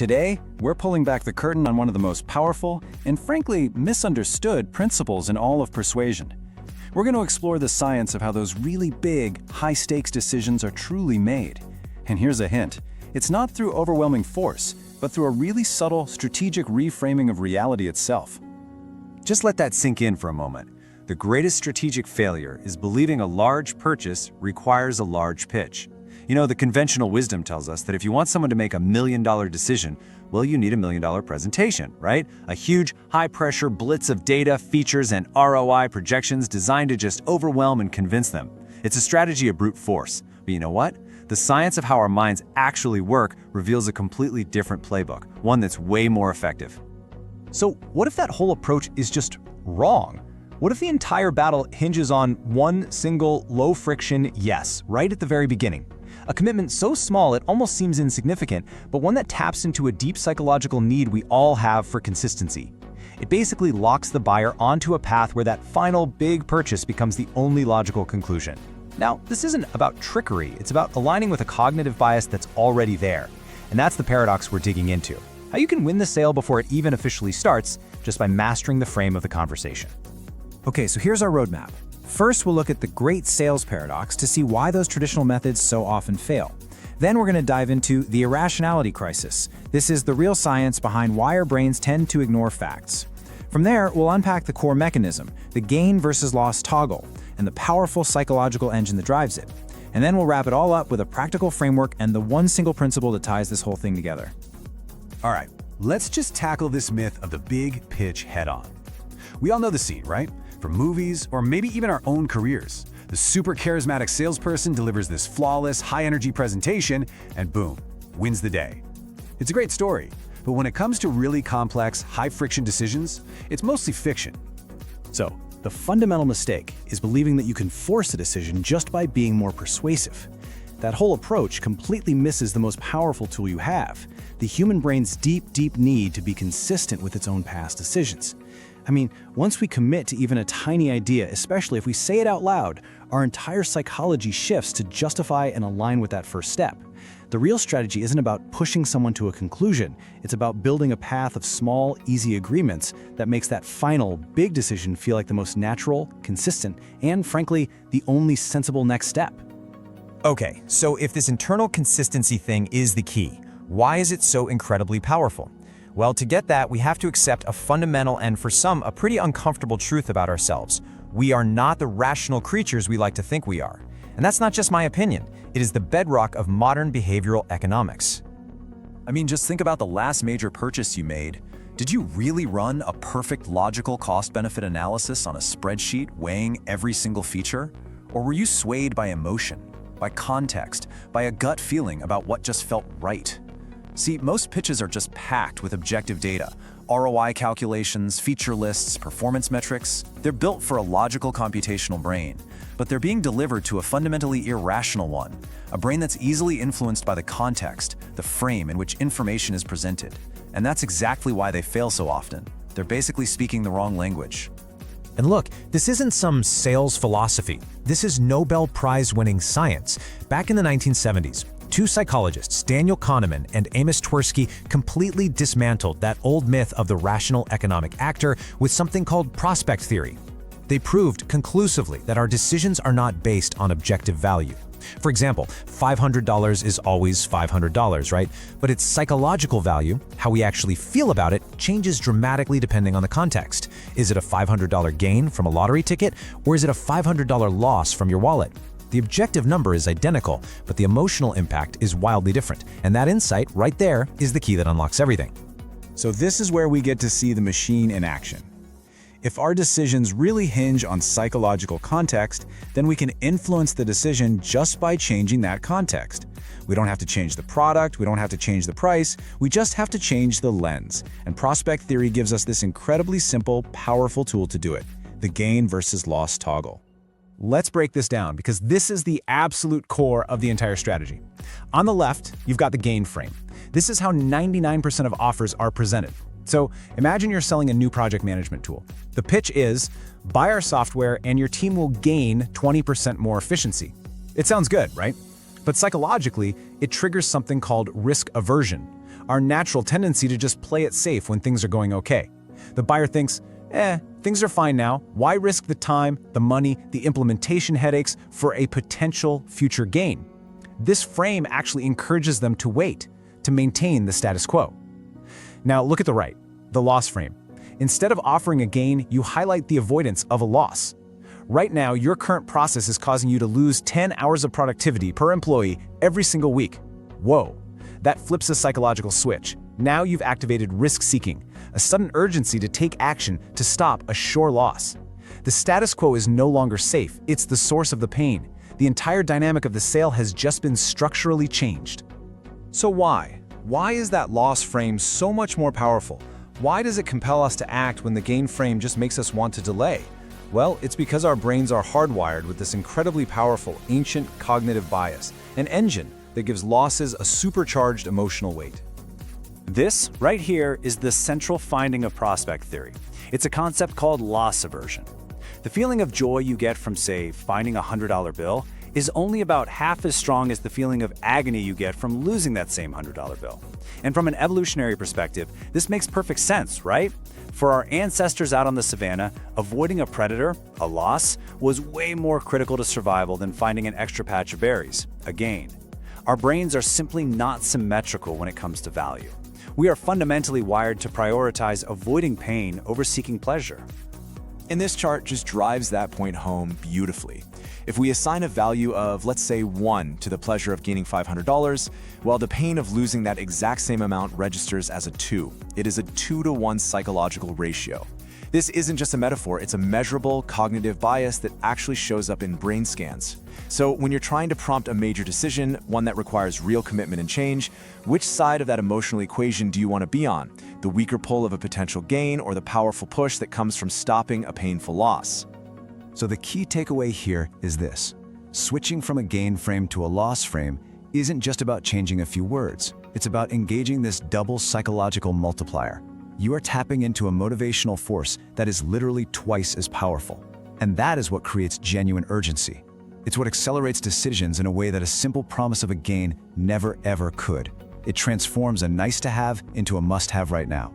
Today, we're pulling back the curtain on one of the most powerful and frankly misunderstood principles in all of persuasion. We're going to explore the science of how those really big, high-stakes decisions are truly made. And here's a hint. It's not through overwhelming force, but through a really subtle, strategic reframing of reality itself. Just let that sink in for a moment. The greatest strategic failure is believing a large purchase requires a large pitch. You know, the conventional wisdom tells us that if you want someone to make $1 million decision, well, you need $1 million presentation, right? A huge, high-pressure blitz of data, features, and ROI projections designed to just overwhelm and convince them. It's a strategy of brute force. But you know what? The science of how our minds actually work reveals a completely different playbook, one that's way more effective. So what if that whole approach is just wrong? What if the entire battle hinges on one single low-friction yes, right at the very beginning? A commitment so small it almost seems insignificant, but one that taps into a deep psychological need we all have for consistency. It basically locks the buyer onto a path where that final big purchase becomes the only logical conclusion. Now, this isn't about trickery, it's about aligning with a cognitive bias that's already there. And that's the paradox we're digging into. How you can win the sale before it even officially starts, just by mastering the frame of the conversation. Okay, so here's our roadmap. First, we'll look at the great sales paradox to see why those traditional methods so often fail. Then we're going to dive into the irrationality crisis. This is the real science behind why our brains tend to ignore facts. From there, we'll unpack the core mechanism, the gain versus loss toggle, and the powerful psychological engine that drives it. And then we'll wrap it all up with a practical framework and the one single principle that ties this whole thing together. All right, let's just tackle this myth of the big pitch head-on. We all know the scene, right? From movies or maybe even our own careers. The super charismatic salesperson delivers this flawless, high-energy presentation and boom, wins the day. It's a great story, but when it comes to really complex, high-friction decisions, it's mostly fiction. So, the fundamental mistake is believing that you can force a decision just by being more persuasive. That whole approach completely misses the most powerful tool you have, the human brain's deep need to be consistent with its own past decisions. I mean, once we commit to even a tiny idea, especially if we say it out loud, our entire psychology shifts to justify and align with that first step. The real strategy isn't about pushing someone to a conclusion. It's about building a path of small, easy agreements that makes that final, big decision feel like the most natural, consistent, and frankly, the only sensible next step. Okay, so if this internal consistency thing is the key, why is it so incredibly powerful? Well, to get that, we have to accept a fundamental and, for some, a pretty uncomfortable truth about ourselves. We are not the rational creatures we like to think we are. And that's not just my opinion. It is the bedrock of modern behavioral economics. I mean, just think about the last major purchase you made. Did you really run a perfect logical cost-benefit analysis on a spreadsheet weighing every single feature? Or were you swayed by emotion, by context, by a gut feeling about what just felt right? See, most pitches are just packed with objective data, ROI calculations, feature lists, performance metrics. They're built for a logical computational brain, but they're being delivered to a fundamentally irrational one, a brain that's easily influenced by the context, the frame in which information is presented. And that's exactly why they fail so often. They're basically speaking the wrong language. And look, this isn't some sales philosophy. This is Nobel Prize-winning science. Back in the 1970s, two psychologists, Daniel Kahneman and Amos Tversky, completely dismantled that old myth of the rational economic actor with something called prospect theory. They proved conclusively that our decisions are not based on objective value. For example, $500 is always $500, right? But its psychological value, how we actually feel about it, changes dramatically depending on the context. Is it a $500 gain from a lottery ticket, or is it a $500 loss from your wallet? The objective number is identical, but the emotional impact is wildly different. And that insight right there is the key that unlocks everything. So this is where we get to see the machine in action. If our decisions really hinge on psychological context, then we can influence the decision just by changing that context. We don't have to change the product, we don't have to change the price, we just have to change the lens. And prospect theory gives us this incredibly simple, powerful tool to do it, the gain versus loss toggle. Let's break this down because this is the absolute core of the entire strategy. On the left, you've got the gain frame. This is how 99% of offers are presented. So imagine you're selling a new project management tool. The pitch is, buy our software and your team will gain 20% more efficiency. It sounds good, right? But psychologically, it triggers something called risk aversion. our natural tendency to just play it safe when things are going okay. The buyer thinks, things are fine now. Why risk the time, the money, the implementation headaches for a potential future gain? This frame actually encourages them to wait, to maintain the status quo. Now look at the right, the loss frame. Instead of offering a gain, you highlight the avoidance of a loss. Right now, your current process is causing you to lose 10 hours of productivity per employee every single week. Whoa, that flips a psychological switch. Now you've activated risk-seeking, a sudden urgency to take action to stop a sure loss. The status quo is no longer safe, it's the source of the pain. The entire dynamic of the sale has just been structurally changed. So why? Why is that loss frame so much more powerful? Why does it compel us to act when the gain frame just makes us want to delay? Well, it's because our brains are hardwired with this incredibly powerful, ancient cognitive bias, an engine that gives losses a supercharged emotional weight. This, right here, is the central finding of prospect theory. It's a concept called loss aversion. The feeling of joy you get from, say, finding a $100 bill is only about half as strong as the feeling of agony you get from losing that same $100 bill. And from an evolutionary perspective, this makes perfect sense, right? For our ancestors out on the savannah, avoiding a predator, a loss, was way more critical to survival than finding an extra patch of berries, a gain. Our brains are simply not symmetrical when it comes to value. We are fundamentally wired to prioritize avoiding pain over seeking pleasure. And this chart just drives that point home beautifully. If we assign a value of, let's say, 1 to the pleasure of gaining $500, while the pain of losing that exact same amount registers as a 2, it is a 2-to-1 psychological ratio. This isn't just a metaphor, it's a measurable cognitive bias that actually shows up in brain scans. So when you're trying to prompt a major decision, one that requires real commitment and change, which side of that emotional equation do you want to be on? The weaker pull of a potential gain or the powerful push that comes from stopping a painful loss? So the key takeaway here is this. Switching from a gain frame to a loss frame isn't just about changing a few words. It's about engaging this double psychological multiplier. You are tapping into a motivational force that is literally twice as powerful. And that is what creates genuine urgency. It's what accelerates decisions in a way that a simple promise of a gain never ever could. It transforms a nice-to-have into a must-have right now.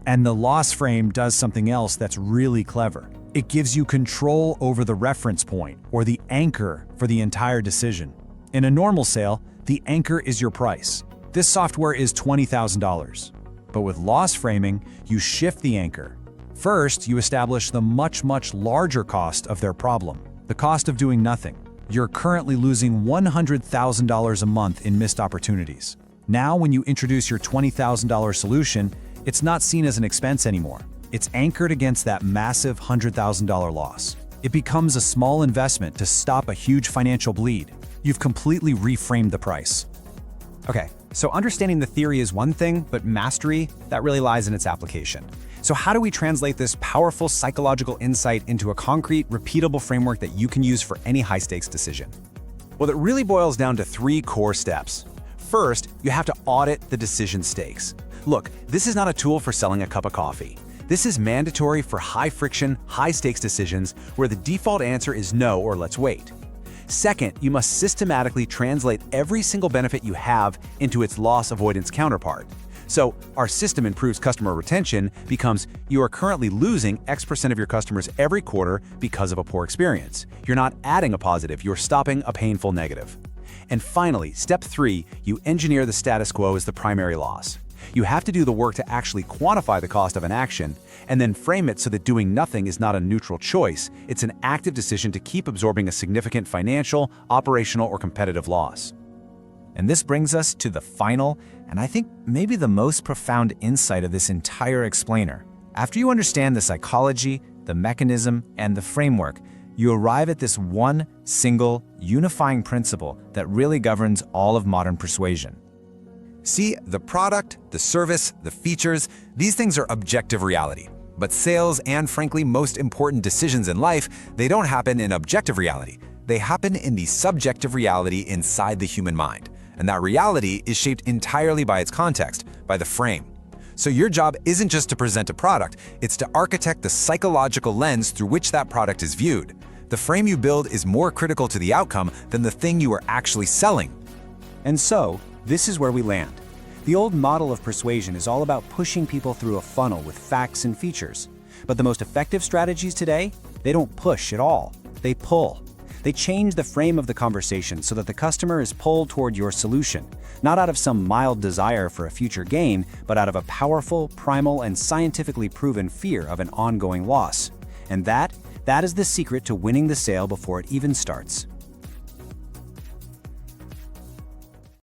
And the loss frame does something else that's really clever. It gives you control over the reference point, or the anchor for the entire decision. In a normal sale, the anchor is your price. This software is $20,000. But with loss framing, you shift the anchor. First, you establish the much larger cost of their problem, the cost of doing nothing. You're currently losing $100,000 a month in missed opportunities. Now, when you introduce your $20,000 solution, it's not seen as an expense anymore. It's anchored against that massive $100,000 loss. It becomes a small investment to stop a huge financial bleed. You've completely reframed the price. Okay, so understanding the theory is one thing, but mastery, that really lies in its application. So how do we translate this powerful psychological insight into a concrete, repeatable framework that you can use for any high-stakes decision? Well, it really boils down to 3 core steps. First, you have to audit the decision stakes. Look, this is not a tool for selling a cup of coffee. This is mandatory for high-friction, high-stakes decisions where the default answer is no or let's wait. Second, you must systematically translate every single benefit you have into its loss avoidance counterpart. So our system improves customer retention becomes you are currently losing X% of your customers every quarter because of a poor experience. You're not adding a positive, you're stopping a painful negative. And finally, step 3, you engineer the status quo as the primary loss. You have to do the work to actually quantify the cost of an action, and then frame it so that doing nothing is not a neutral choice, it's an active decision to keep absorbing a significant financial, operational, or competitive loss. And this brings us to the final, and I think maybe the most profound insight of this entire explainer. After you understand the psychology, the mechanism, and the framework, you arrive at this one single, unifying principle that really governs all of modern persuasion. See, the product, the service, the features, these things are objective reality. But sales and, frankly, most important decisions in life, they don't happen in objective reality. They happen in the subjective reality inside the human mind. And that reality is shaped entirely by its context, by the frame. So your job isn't just to present a product, it's to architect the psychological lens through which that product is viewed. The frame you build is more critical to the outcome than the thing you are actually selling. And so, this is where we land. The old model of persuasion is all about pushing people through a funnel with facts and features. But the most effective strategies today, they don't push at all. They pull. They change the frame of the conversation so that the customer is pulled toward your solution, not out of some mild desire for a future gain, but out of a powerful, primal, and scientifically proven fear of an ongoing loss. And that is the secret to winning the sale before it even starts.